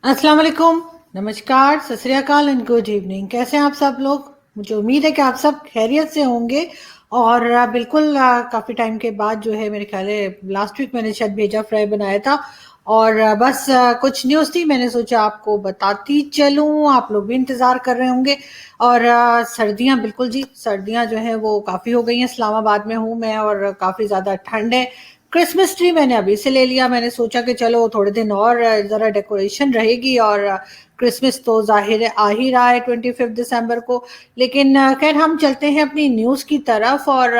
अस्सलाम वालेकुम, नमस्कार, सत श्री अकाल एंड गुड इवनिंग। कैसे हैं आप सब लोग? मुझे उम्मीद है कि आप सब खैरियत से होंगे। और बिल्कुल काफ़ी टाइम के बाद जो है मेरे ख्याल है लास्ट वीक मैंने शायद भेजा फ्राई बनाया था। और बस कुछ न्यूज़ थी, मैंने सोचा आपको बताती चलूँ, आप लोग भी इंतज़ार कर रहे होंगे। और सर्दियाँ बिल्कुल जी, सर्दियाँ जो हैं वो काफ़ी हो गई हैं। इस्लामाबाद में हूँ मैं और काफ़ी ज़्यादा ठंड है। क्रिसमस ट्री मैंने अभी से ले लिया, मैंने सोचा कि चलो थोड़े दिन और ज़रा डेकोरेशन रहेगी। और क्रिसमस तो ज़ाहिर है आ ही रहा है 25 दिसंबर को। लेकिन खैर हम चलते हैं अपनी न्यूज़ की तरफ। और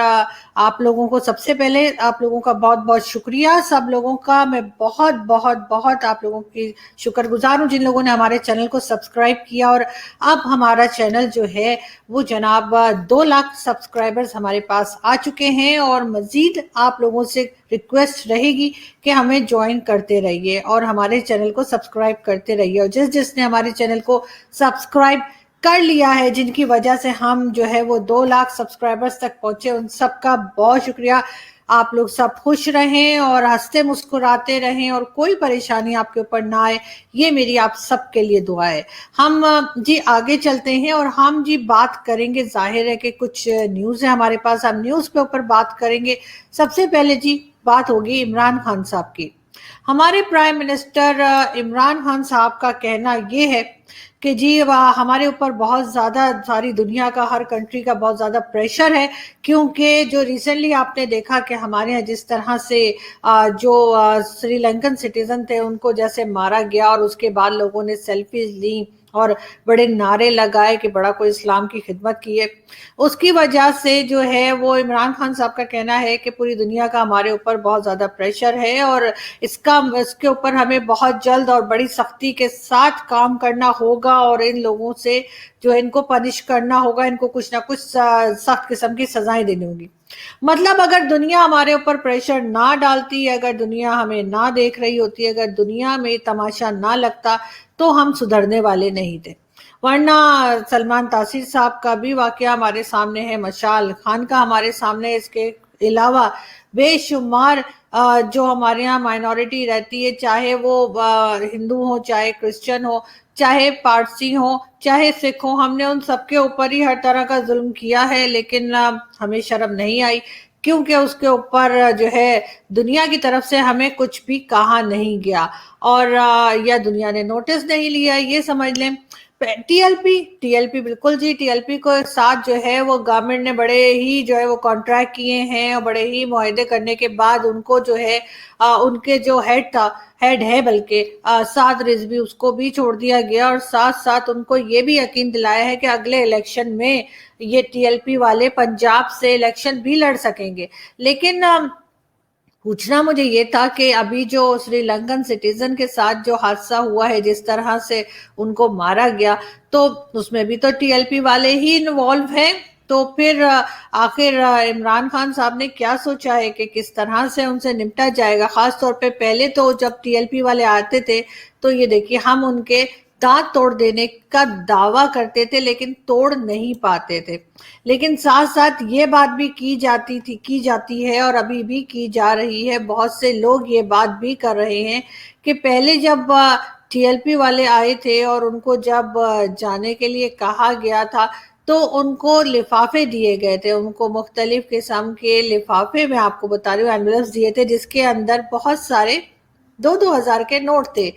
आप लोगों को सबसे पहले आप लोगों का बहुत बहुत शुक्रिया, सब लोगों का मैं बहुत बहुत बहुत आप लोगों की शुक्रगुजार हूँ जिन लोगों ने हमारे चैनल को सब्सक्राइब किया। और अब हमारा चैनल जो है वो जनाब 2 लाख सब्सक्राइबर्स हमारे पास आ चुके हैं। और मजीद आप लोगों से रिक्वेस्ट रहेगी कि हमें ज्वाइन करते रहिए और हमारे चैनल को सब्सक्राइब करते रहिए। और जिसने हमारे चैनल को सब्सक्राइब कर लिया है, जिनकी वजह से हम जो है वो 2 लाख सब्सक्राइबर्स तक पहुंचे, उन सबका बहुत शुक्रिया। आप लोग सब खुश रहें और हंसते मुस्कुराते रहें और कोई परेशानी आपके ऊपर ना आए, ये मेरी आप सबके लिए दुआ है। हम जी आगे चलते हैं और हम जी बात करेंगे, जाहिर है कि कुछ न्यूज़ है हमारे पास, हम न्यूज़ के ऊपर बात करेंगे। सबसे पहले जी बात होगी इमरान खान साहब की। हमारे प्राइम मिनिस्टर इमरान खान साहब का कहना ये है कि जी हमारे ऊपर बहुत ज़्यादा सारी दुनिया का, हर कंट्री का बहुत ज़्यादा प्रेशर है। क्योंकि जो रिसेंटली आपने देखा कि हमारे यहाँ जिस तरह से जो श्रीलंकन सिटीजन थे उनको जैसे मारा गया और उसके बाद लोगों ने सेल्फीज ली और बड़े नारे लगाए कि बड़ा कोई इस्लाम की खिदमत की है, उसकी वजह से जो है वो इमरान खान साहब का कहना है कि पूरी दुनिया का हमारे ऊपर बहुत ज़्यादा प्रेशर है और इसके ऊपर हमें बहुत जल्द और बड़ी सख्ती के साथ काम करना होगा और इन लोगों से जो है इनको पनिश करना होगा, इनको कुछ ना कुछ सख्त किस्म की सजाएं देनी होगी। मतलब अगर दुनिया हमारे ऊपर प्रेशर ना डालती, अगर दुनिया हमें ना देख रही होती, अगर दुनिया में तमाशा ना लगता, तो हम सुधरने वाले नहीं थे। वरना सलमान तासीर साहब का भी वाकया हमारे सामने है, मशाल खान का हमारे सामने है, इसके अलावा बेशुमार जो हमारे यहाँ माइनॉरिटी रहती है, चाहे वो हिंदू हो, चाहे क्रिश्चियन हो, चाहे पारसी हो, चाहे सिख हो, हमने उन सबके ऊपर ही हर तरह का जुल्म किया है। लेकिन हमें शर्म नहीं आई, क्योंकि उसके ऊपर जो है दुनिया की तरफ से हमें कुछ भी कहा नहीं गया और या दुनिया ने नोटिस नहीं लिया, ये समझ लें। टीएलपी टीएलपी बिल्कुल जी, टीएलपी को साथ जो है वो गवर्नमेंट ने बड़े ही जो है वो कॉन्ट्रैक्ट किए हैं और बड़े ही मुआहदे करने के बाद उनको जो है उनके जो हेड है बल्कि साद रिजवी, उसको भी छोड़ दिया गया और साथ साथ उनको ये भी यकीन दिलाया है कि अगले इलेक्शन में ये टीएलपी वाले पंजाब से इलेक्शन भी लड़ सकेंगे। लेकिन पूछना मुझे ये था कि अभी जो श्रीलंकन सिटीजन के साथ जो हादसा हुआ है, जिस तरह से उनको मारा गया, तो उसमें भी तो टीएलपी वाले ही इन्वॉल्व हैं। तो फिर आखिर इमरान खान साहब ने क्या सोचा है कि किस तरह से उनसे निपटा जाएगा। खास तौर पे पहले तो जब टीएलपी वाले आते थे तो ये देखिए हम उनके दांत तोड़ देने का दावा करते थे लेकिन तोड़ नहीं पाते थे। लेकिन साथ साथ ये बात भी की जाती है और अभी भी की जा रही है, बहुत से लोग ये बात भी कर रहे हैं कि पहले जब टीएलपी वाले आए थे और उनको जब जाने के लिए कहा गया था तो उनको लिफाफे दिए गए थे, उनको मुख्तलिफ किस्म के लिफाफे, मैं आपको बता रही हूँ, एनवेलप्स दिए थे जिसके अंदर बहुत सारे 2-2 हजार के नोट थे।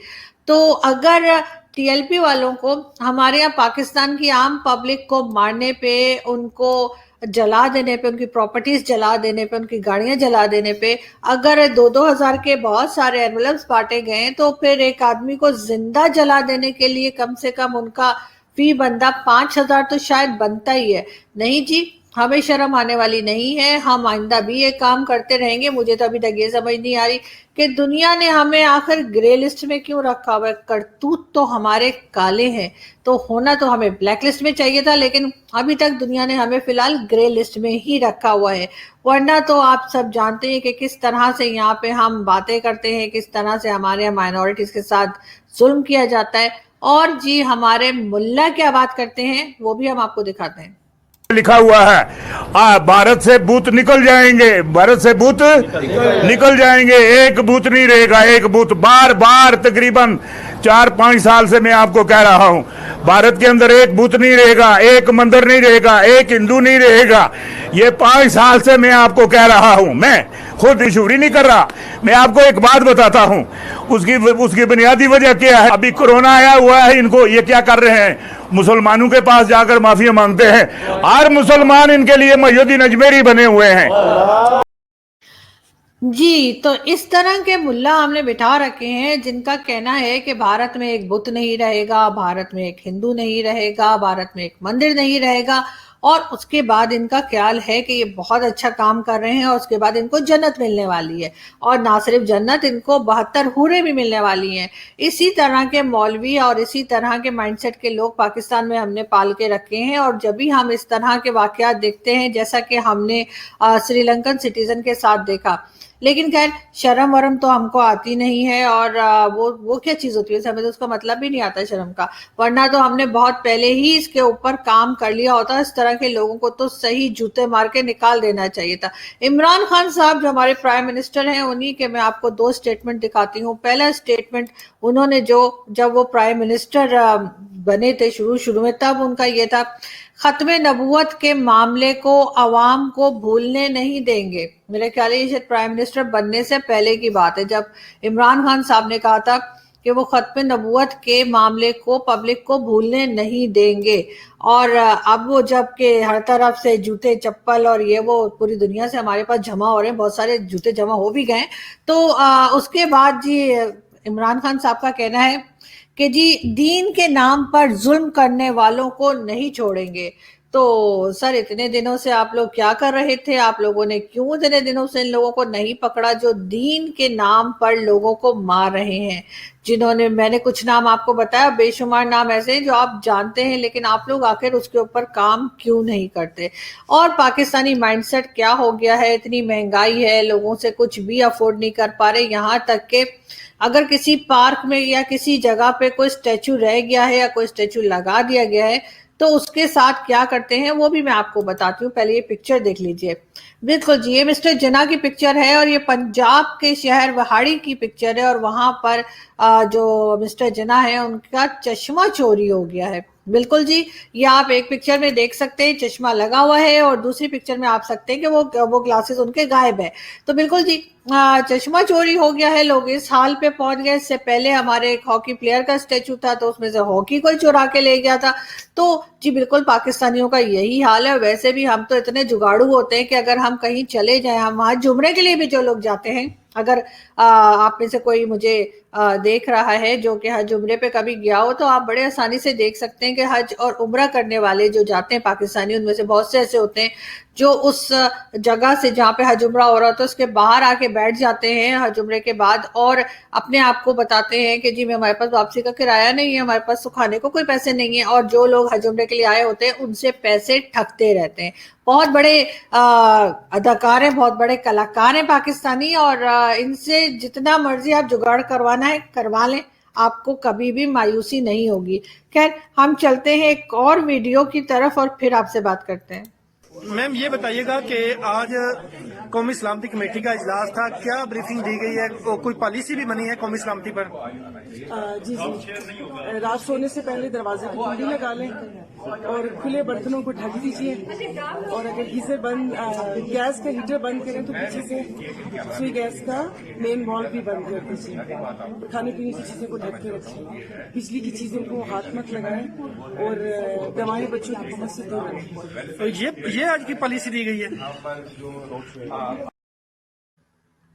तो अगर टीएलपी वालों को हमारे यहाँ पाकिस्तान की आम पब्लिक को मारने पे, उनको जला देने पे, उनकी प्रॉपर्टीज जला देने पे, उनकी गाड़ियां जला देने पे अगर 2-2 हजार के बहुत सारे एनवलप्स बांटे गए, तो फिर एक आदमी को जिंदा जला देने के लिए कम से कम उनका फी बंदा 5 हजार तो शायद बनता ही है। नहीं जी, हमें शर्म आने वाली नहीं है, हम आइंदा भी ये काम करते रहेंगे। मुझे तो अभी तक ये समझ नहीं आ रही कि दुनिया ने हमें आखिर ग्रे लिस्ट में क्यों रखा हुआ है। करतूत तो हमारे काले हैं, तो होना तो हमें ब्लैक लिस्ट में चाहिए था, लेकिन अभी तक दुनिया ने हमें फिलहाल ग्रे लिस्ट में ही रखा हुआ है। वरना तो आप सब जानते हैं कि किस तरह से यहाँ पे हम बातें करते हैं, किस तरह से हमारे यहाँ माइनॉरिटीज के साथ जुल्म किया जाता है। और जी हमारे मुल्ला क्या बात करते हैं वो भी हम आपको दिखाते हैं। लिखा हुआ है भारत से भूत निकल जाएंगे, भारत से भूत निकल जाएंगे, एक भूत नहीं रहेगा, एक भूत। बार बार तकरीबन 4-5 साल से मैं आपको कह रहा हूं, भारत के अंदर एक भूत नहीं रहेगा, एक मंदिर नहीं रहेगा, एक हिंदू नहीं रहेगा। ये 5 साल से मैं आपको कह रहा हूं, मैं खुद मशहूरी नहीं कर रहा। मैं आपको एक बात बताता हूं, उसकी बुनियादी वजह क्या है। अभी कोरोना आया हुआ है, इनको ये क्या कर रहे हैं, मुसलमानों के पास जाकर माफी मांगते हैं। हर मुसलमान इनके लिए मयूद्दीन अजमेरी बने हुए हैं। जी, तो इस तरह के मुल्ला हमने बिठा रखे हैं जिनका कहना है कि भारत में एक बुत नहीं रहेगा, भारत में एक हिंदू नहीं रहेगा, भारत में एक मंदिर नहीं रहेगा, और उसके बाद इनका ख्याल है कि ये बहुत अच्छा काम कर रहे हैं और उसके बाद इनको जन्नत मिलने वाली है, और ना सिर्फ जन्नत, इनको 72 हूरें भी मिलने वाली हैं। इसी तरह के मौलवी और इसी तरह के माइंडसेट के लोग पाकिस्तान में हमने पाल के रखे हैं, और जब भी हम इस तरह के वाकयात देखते हैं, जैसा कि हमने श्रीलंकन सिटीजन के साथ देखा, लेकिन खैर शर्म वरम तो हमको आती नहीं है, और वो क्या चीज होती है, हमें तो उसका मतलब भी नहीं आता शर्म का, वरना तो हमने बहुत पहले ही इसके ऊपर काम कर लिया होता। इस तरह के लोगों को तो सही जूते मार के निकाल देना चाहिए था। इमरान खान साहब जो हमारे प्राइम मिनिस्टर हैं, उन्हीं के मैं आपको 2 स्टेटमेंट दिखाती हूँ। पहला स्टेटमेंट उन्होंने जब वो प्राइम मिनिस्टर बने थे शुरू में, तब उनका ये था, खत्मे नबूवत के मामले को अवाम को भूलने नहीं देंगे। मेरे ख्याल है ये प्राइम मिनिस्टर बनने से पहले की बात है, जब इमरान खान साहब ने कहा था कि वो खत्मे नबूवत के मामले को पब्लिक को भूलने नहीं देंगे। और अब वो जब के हर तरफ से जूते चप्पल और ये वो पूरी दुनिया से हमारे पास जमा हो रहे हैं, बहुत सारे जूते जमा हो भी गए, तो उसके बाद जी इमरान खान साहब का कहना है कि जी दीन के नाम पर जुल्म करने वालों को नहीं छोड़ेंगे। तो सर, इतने दिनों से आप लोग क्या कर रहे थे? आप लोगों ने क्यों इतने दिनों से इन लोगों को नहीं पकड़ा जो दीन के नाम पर लोगों को मार रहे हैं? जिन्होंने, मैंने कुछ नाम आपको बताया, बेशुमार नाम ऐसे हैं जो आप जानते हैं, लेकिन आप लोग आखिर उसके ऊपर काम क्यों नहीं करते? और पाकिस्तानी माइंडसेट क्या हो गया है, इतनी महंगाई है, लोगों से कुछ भी अफोर्ड नहीं कर पा रहे, यहाँ तक के अगर किसी पार्क में या किसी जगह पे कोई स्टैचू रह गया है या कोई स्टैचू लगा दिया गया है, तो उसके साथ क्या करते हैं वो भी मैं आपको बताती हूँ। पहले ये पिक्चर देख लीजिए। बिल्कुल जी, ये मिस्टर जिन्ना की पिक्चर है, और ये पंजाब के शहर वहाड़ी की पिक्चर है, और वहां पर जो मिस्टर जिन्ना है उनका चश्मा चोरी हो गया है। बिल्कुल जी, ये आप एक पिक्चर में देख सकते हैं, चश्मा लगा हुआ है, और दूसरी पिक्चर में आप सकते हैं कि वो ग्लासेस उनके गायब है। तो बिल्कुल जी, चश्मा चोरी हो गया है, लोग इस हाल पे पहुंच गए। इससे पहले हमारे एक हॉकी प्लेयर का स्टेचू था, तो उसमें से हॉकी कोई चुरा के ले गया था। तो जी बिल्कुल पाकिस्तानियों का यही हाल है। वैसे भी हम तो इतने जुगाड़ू होते हैं कि अगर हम कहीं चले जाएं, हम वहां जुमरे के लिए भी जो लोग जाते हैं, अगर आप में से कोई मुझे देख रहा है जो कि हज उम्रे पे कभी गया हो, तो आप बड़े आसानी से देख सकते हैं कि हज और उम्रा करने वाले जो जाते हैं पाकिस्तानी, उनमें से बहुत से ऐसे होते हैं जो उस जगह से जहाँ पे हज उम्रा हो रहा होता है उसके बाहर आके बैठ जाते हैं हज उम्रे के बाद, और अपने आप को बताते हैं कि जी हमारे पास वापसी का किराया नहीं है, हमारे पास खाने को कोई पैसे नहीं है। और जो लोग हज उम्रे के लिए आए होते हैं उनसे पैसे ठगते रहते हैं। बहुत बड़े अदाकार हैं, बहुत बड़े कलाकार हैं पाकिस्तानी, और इनसे जितना मर्जी आप जुगाड़ करवाना है करवा लें, आपको कभी भी मायूसी नहीं होगी। खैर, हम चलते हैं एक और वीडियो की तरफ और फिर आपसे बात करते हैं। मैम ये बताइएगा कि आज कौमी सलामती कमेटी का इजलास था, क्या ब्रीफिंग दी गई है, कोई पॉलिसी भी बनी है कौमी सलामती पर? जी जी, रात सोने से पहले दरवाजे की कुंडी लगा लें और खुले बर्तनों को ढक दीजिए, और अगर गीजर बंद, गैस का हीटर बंद करें तो पीछे से सुई गैस का मेन वॉल्व भी बंद कर दीजिए। खाने पीने की चीजें को ढक के रखें, बिजली की चीजों को हाथ मत लगाएं, और दवाएं बच्चों की पहुंच से दूर रखें। तो ये आज की पॉलिसी दी गई है।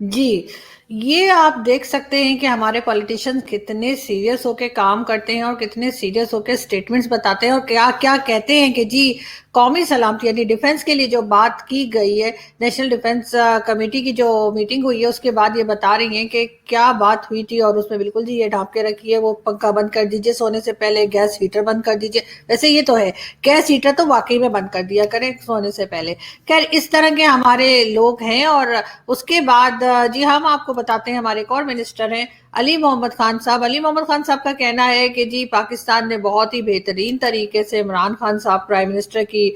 जी, ये आप देख सकते हैं कि हमारे पॉलिटिशियंस कितने सीरियस होके काम करते हैं और कितने सीरियस होके स्टेटमेंट्स बताते हैं, और क्या क्या कहते हैं कि जी कौमी सलामती यानी डिफेंस के लिए जो बात की गई है, नेशनल डिफेंस कमेटी की जो मीटिंग हुई है उसके बाद ये बता रही हैं कि क्या बात हुई थी, और उसमें बिल्कुल जी ये ढांप के रखिए, वो पंखा बंद कर दीजिए, सोने से पहले गैस हीटर बंद कर दीजिए। वैसे ये तो है, गैस हीटर तो वाकई में बंद कर दिया करें सोने से पहले। खैर, इस तरह के हमारे लोग हैं। और उसके बाद जी हम आपको बताते हैं हमारे एक और मिनिस्टर हैं अली मोहम्मद खान साहब। अली मोहम्मद खान साहब का कहना है कि जी पाकिस्तान ने बहुत ही बेहतरीन तरीके से इमरान खान साहब प्राइम मिनिस्टर के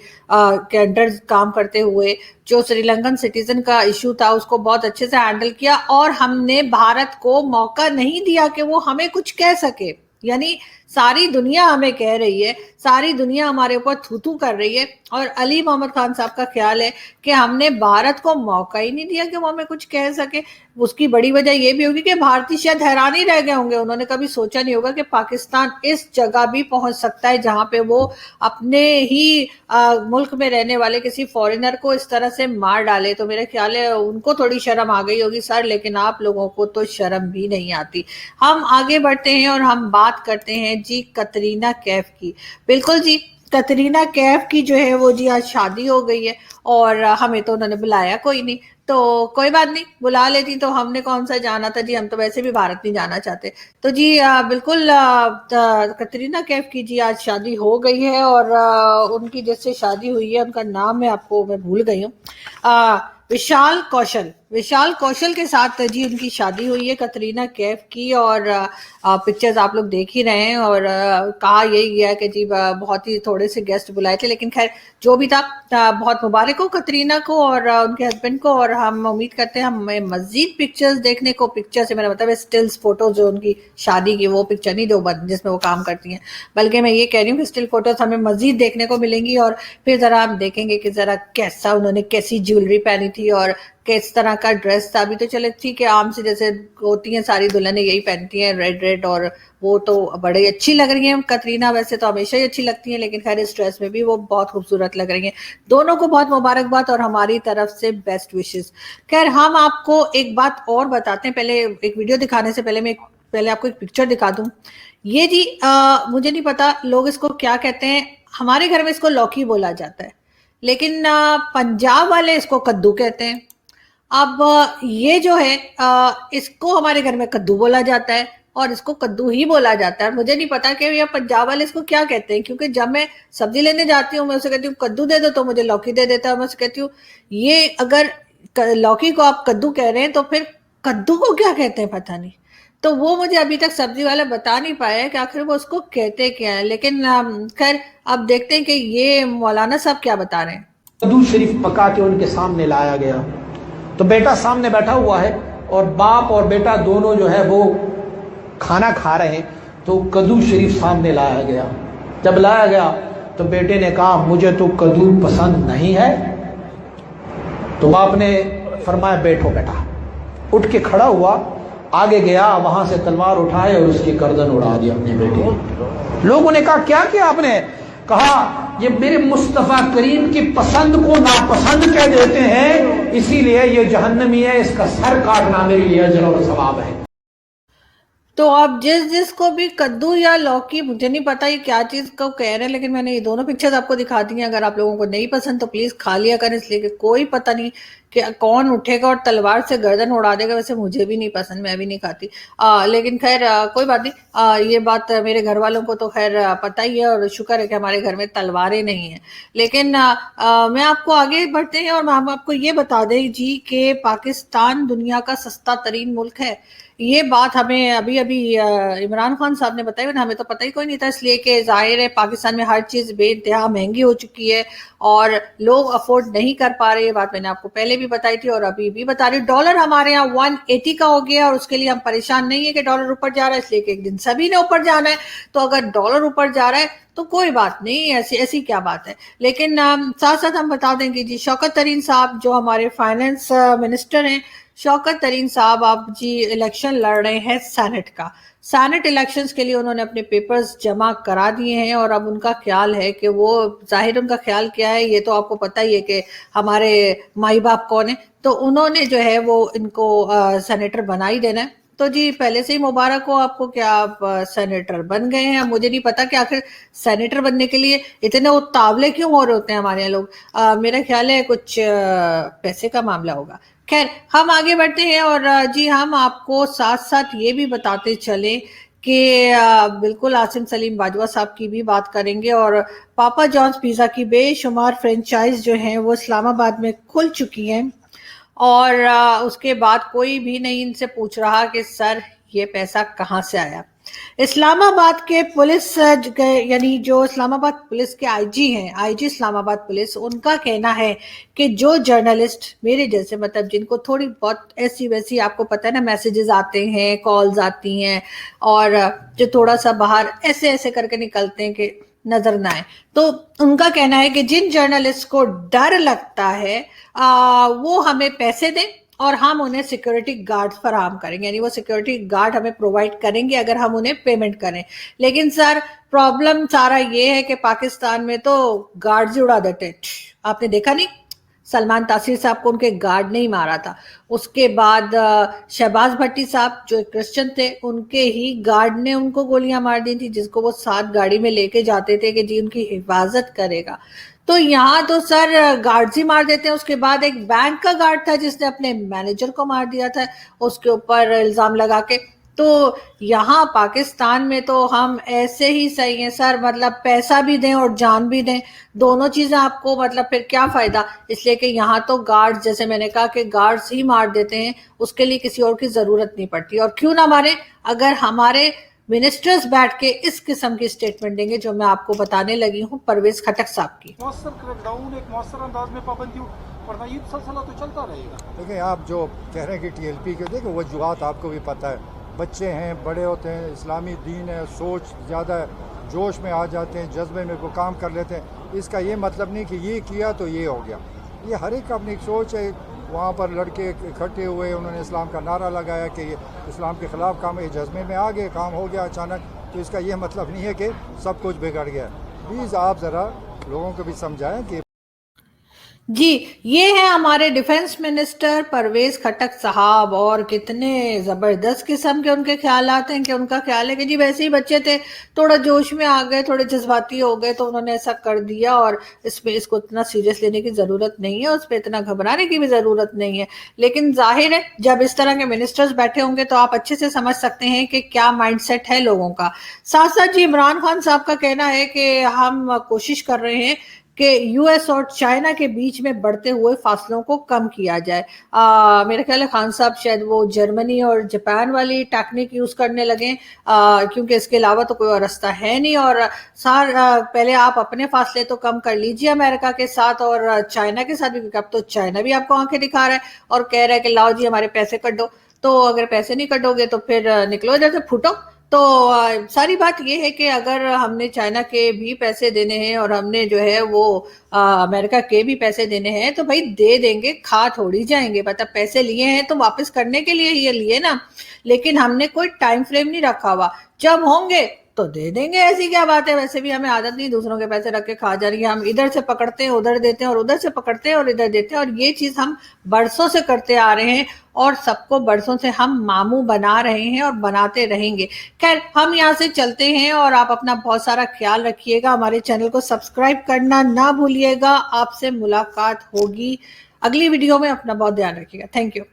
अंडर काम करते हुए जो श्रीलंकन सिटीजन का इशू था उसको बहुत अच्छे से हैंडल किया, और हमने भारत को मौका नहीं दिया कि वो हमें कुछ कह सके। यानी सारी दुनिया हमें कह रही है, सारी दुनिया हमारे ऊपर थू थू कर रही है, और अली मोहम्मद खान साहब का ख्याल है कि हमने भारत को मौका ही नहीं दिया कि वो हमें कुछ कह सके। उसकी बड़ी वजह ये भी होगी कि भारतीय शायद हैरान ही रह गए होंगे, उन्होंने कभी सोचा नहीं होगा कि पाकिस्तान इस जगह भी पहुंच सकता है जहां पे वो अपने ही मुल्क में रहने वाले किसी फॉरेनर को इस तरह से मार डाले। तो मेरा ख्याल है उनको थोड़ी शर्म आ गई होगी सर, लेकिन आप लोगों को तो शर्म भी नहीं आती। हम आगे बढ़ते हैं और हम बात करते हैं जी कतरीना कैफ की। बिल्कुल जी, कतरीना कैफ की जो है वो जी आज शादी हो गई है, और हमें तो उन्होंने बुलाया कोई नहीं, तो कोई बात नहीं, बुला लेती तो हमने कौन सा जाना था जी, हम तो वैसे भी भारत नहीं जाना चाहते। तो जी बिल्कुल कतरीना कैफ की जी आज शादी हो गई है, और उनकी जैसे शादी हुई है, उनका नाम है आपको मैं भूल गई हूँ, विशाल कौशल के साथ जी उनकी शादी हुई है कतरीना कैफ की। और पिक्चर्स आप लोग देख ही रहे हैं, और कहा यही गया कि जी बहुत ही थोड़े से गेस्ट बुलाए थे, लेकिन खैर जो भी था बहुत मुबारक हो कतरीना को और उनके हस्बैंड को। और हम उम्मीद करते हैं हमें मजीद पिक्चर्स देखने को, पिक्चर से मेरा मतलब है स्टिल्स फोटोज जो उनकी शादी की, वो पिक्चर नहीं जो जिसमें वो काम करती हैं, बल्कि मैं ये कह रही हूँ कि स्टिल फोटोज हमें मजीद देखने को मिलेंगी। और फिर जरा हम देखेंगे कि जरा कैसा उन्होंने कैसी ज्वेलरी पहनी थी और किस तरह का ड्रेस था। अभी तो चले ठीक है, आम से जैसे होती हैं सारी दुल्हनें यही पहनती हैं, रेड, और वो तो बड़ी अच्छी लग रही हैं कतरीना, वैसे तो हमेशा ही अच्छी लगती हैं, लेकिन खैर इस ड्रेस में भी वो बहुत खूबसूरत लग रही हैं। दोनों को बहुत मुबारकबाद और हमारी तरफ से बेस्ट विशेस। खैर हम आपको एक बात और बताते हैं, पहले एक वीडियो दिखाने से पहले मैं पहले आपको एक पिक्चर दिखा दूं। ये जी मुझे नहीं पता लोग इसको क्या कहते हैं, हमारे घर में इसको लौकी बोला जाता है, लेकिन पंजाब वाले इसको कद्दू कहते हैं। अब ये जो है इसको हमारे घर में कद्दू बोला जाता है और इसको कद्दू ही बोला जाता है। मुझे नहीं पता कि ये पंजाब वाले इसको क्या कहते हैं, क्योंकि जब मैं सब्जी लेने जाती हूँ मैं उसे कहती हूँ कद्दू दे दो, तो मुझे लौकी दे देता है। मैं उसे कहती हूँ ये अगर लौकी को आप कद्दू कह रहे हैं तो फिर कद्दू को क्या कहते हैं पता नहीं। तो वो मुझे अभी तक सब्जी वाला बता नहीं पाया है कि आखिर वो उसको कहते क्या है, लेकिन खैर अब देखते हैं कि ये मौलाना साहब क्या बता रहे हैं। कद्दू शरीफ पका के उनके सामने लाया गया, तो बेटा सामने बैठा हुआ है और बाप और बेटा दोनों जो है वो खाना खा रहे हैं, तो कद्दू शरीफ सामने लाया गया। जब लाया गया तो बेटे ने कहा मुझे तो कद्दू पसंद नहीं है, तो बाप ने फरमाया बैठो बेटा। उठ के खड़ा हुआ, आगे गया, वहां से तलवार उठाए और उसकी गर्दन उड़ा दी अपने बेटे। लोगों ने कहा क्या किया आपने? कहा ये मेरे मुस्तफा करीम की पसंद को नापसंद कह देते हैं, इसीलिए ये जहन्नमी है, इसका सर काटना मेरे लिए अजर और सवाब है। तो अब जिसको भी कद्दू या लौकी, मुझे नहीं पता ये क्या चीज को कह रहे हैं, लेकिन मैंने ये दोनों पिक्चर्स आपको दिखा दी हैं। अगर आप लोगों को नहीं पसंद तो प्लीज खा लिया करें, इसलिए कि कोई पता नहीं कि कौन उठेगा और तलवार से गर्दन उड़ा देगा। वैसे मुझे भी नहीं पसंद, मैं भी नहीं खाती, लेकिन खैर कोई बात नहीं। ये बात मेरे घर वालों को तो खैर पता ही है, और शुक्र है कि हमारे घर में तलवारें नहीं है। लेकिन मैं आपको आगे बढ़ते हैं और हम आपको ये बता दें जी कि पाकिस्तान दुनिया का सस्ता तरीन मुल्क है। ये बात हमें अभी अभी इमरान खान साहब ने बताई, हमें तो पता ही कोई नहीं था, इसलिए कि जाहिर है पाकिस्तान में हर चीज बेइंतहा महंगी हो चुकी है और लोग अफोर्ड नहीं कर पा रहे। ये बात मैंने आपको पहले भी बताई थी और अभी भी बता रही हूँ। डॉलर हमारे यहाँ 180 का हो गया और उसके लिए हम परेशान नहीं है कि डॉलर ऊपर जा रहा है, इसलिए कि एक दिन सभी ने ऊपर जाना है। तो अगर डॉलर ऊपर जा रहा है तो कोई बात नहीं, ऐसी क्या बात है। लेकिन साथ साथ हम बता देंगे जी शौकत तरीन साहब जो हमारे फाइनेंस मिनिस्टर हैं, शौकत तरीन साहब आप जी इलेक्शन लड़ रहे हैं सेनेट का। सेनेट इलेक्शंस के लिए उन्होंने अपने पेपर्स जमा करा दिए हैं और अब उनका ख्याल है कि वो, जाहिर उनका ख्याल क्या है ये तो आपको पता ही है कि हमारे माई बाप कौन है, तो उन्होंने जो है वो इनको सेनेटर बना ही देना है। तो जी पहले से ही मुबारक हो आपको कि आप सेनेटर बन गए हैं। मुझे नहीं पता कि आखिर सेनेटर बनने के लिए इतने उतावले क्यों हो रहे होते हैं हमारे यहाँ लोग। मेरा ख्याल है कुछ पैसे का मामला होगा। खैर हम आगे बढ़ते हैं और जी हम आपको साथ साथ ये भी बताते चले कि बिल्कुल आसिम सलीम बाजवा साहब की भी बात करेंगे और पापा जॉन्स पिज़्ज़ा की बेशुमार फ्रेंचाइज जो हैं वो इस्लामाबाद में खुल चुकी हैं اور उसके बाद कोई भी नहीं इनसे पूछ रहा कि सर ये पैसा कहाँ से आया। इस्लामाबाद के पुलिस यानी जो इस्लामाबाद पुलिस के आईजी हैं, आईजी इस्लामाबाद पुलिस, उनका कहना है कि जो जर्नलिस्ट मेरे जैसे, मतलब जिनको थोड़ी बहुत ऐसी वैसी, आपको पता है ना, मैसेजेस आते हैं, कॉल्स आती हैं, और जो थोड़ा सा बाहर ऐसे ऐसे करके निकलते हैं कि नजर ना आए, तो उनका कहना है कि जिन जर्नलिस्ट को डर लगता है वो हमें पैसे दें और हम उन्हें सिक्योरिटी गार्ड फराहम करेंगे, यानी वो सिक्योरिटी गार्ड हमें प्रोवाइड करेंगे अगर हम उन्हें पेमेंट करें। लेकिन सर प्रॉब्लम सारा ये है कि पाकिस्तान में तो गार्ड्स ही उड़ा देते। आपने देखा नहीं, सलमान तासीर साहब को उनके गार्ड ने ही मारा था। उसके बाद शहबाज भट्टी साहब जो क्रिश्चियन थे, उनके ही गार्ड ने उनको गोलियां मार दी थी, जिसको वो साथ गाड़ी में लेके जाते थे कि जी उनकी हिफाजत करेगा। तो यहाँ तो सर गार्ड्स ही मार देते हैं। उसके बाद एक बैंक का गार्ड था जिसने अपने मैनेजर को मार दिया था उसके ऊपर इल्जाम लगा के। तो यहाँ पाकिस्तान में तो हम ऐसे ही सही हैं सर, मतलब पैसा भी दें और जान भी दें, दोनों चीजें आपको, मतलब फिर क्या फायदा। इसलिए कि यहाँ तो गार्ड्स, जैसे मैंने कहा कि गार्ड्स ही मार देते हैं, उसके लिए किसी और की जरूरत नहीं पड़ती। और क्यों ना मारे, अगर हमारे मिनिस्टर्स बैठ के इस किस्म की स्टेटमेंट देंगे जो मैं आपको बताने लगी हूँ परवेज खटक साहब की। मौसर क्रैकडाउन एक मौसर अंदाज में पाबंदी, वरना ये सिलसिला तो चलता रहेगा। देखिए, आप जो कह रहे हैं कि टीएलपी के, देखो वजूहात आपको भी पता है, बच्चे हैं, बड़े होते हैं, इस्लामी दीन है, सोच ज़्यादा है, जोश में आ जाते हैं, जज्बे में वो काम कर लेते हैं। इसका ये मतलब नहीं कि ये किया तो ये हो गया, ये हर एक अपनी सोच है। वहाँ पर लड़के इकट्ठे हुए, उन्होंने इस्लाम का नारा लगाया कि ये इस्लाम के ख़िलाफ़ काम, ये जज्बे में आ गए, काम हो गया अचानक। तो इसका ये मतलब नहीं है कि सब कुछ बिगड़ गया। प्लीज़ आप ज़रा लोगों को भी समझाएं कि जी, ये है हमारे डिफेंस मिनिस्टर परवेज खटक साहब, और कितने जबरदस्त किस्म के उनके ख्यालात हैं कि उनका ख्याल है कि जी वैसे ही बच्चे थे, थोड़ा जोश में आ गए, थोड़े जज्बाती हो गए तो उन्होंने ऐसा कर दिया, और इसको इतना सीरियस लेने की जरूरत नहीं है, उस पर इतना घबराने की भी जरूरत नहीं है। लेकिन जाहिर है जब इस तरह के मिनिस्टर्स बैठे होंगे तो आप अच्छे से समझ सकते हैं कि क्या माइंडसेट है लोगों का। साथ साथ जी इमरान खान साहब का कहना है कि हम कोशिश कर रहे हैं कि यूएस और चाइना के बीच में बढ़ते हुए फासलों को कम किया जाए। मेरे ख्याल है खान साहब शायद वो जर्मनी और जापान वाली टेक्निक यूज करने लगे, क्योंकि इसके अलावा तो कोई और रास्ता है नहीं। और पहले आप अपने फासले तो कम कर लीजिए अमेरिका के साथ और चाइना के साथ भी, क्योंकि अब तो चाइना भी आपको आंखें दिखा रहा है और कह रहा है कि लाओ जी हमारे पैसे कट दो। तो अगर पैसे नहीं कटोगे तो फिर निकलो इधर से, फूटो। तो सारी बात ये है कि अगर हमने चाइना के भी पैसे देने हैं और हमने जो है वो अमेरिका के भी पैसे देने हैं तो भाई दे देंगे, खा थोड़ी जाएंगे। मतलब पैसे लिए हैं तो वापस करने के लिए ही लिए ना, लेकिन हमने कोई टाइम फ्रेम नहीं रखा हुआ, जब होंगे तो दे देंगे, ऐसी क्या बात है। वैसे भी हमें आदत नहीं दूसरों के पैसे रख के खा जा रही है, हम इधर से पकड़ते हैं उधर देते हैं और उधर से पकड़ते हैं और इधर देते हैं, और ये चीज हम बरसों से करते आ रहे हैं और सबको बरसों से हम मामू बना रहे हैं और बनाते रहेंगे। खैर हम यहाँ से चलते हैं और आप अपना बहुत सारा ख्याल रखिएगा, हमारे चैनल को सब्सक्राइब करना ना भूलिएगा। आपसे मुलाकात होगी अगली वीडियो में, अपना बहुत ध्यान रखिएगा। Thank you.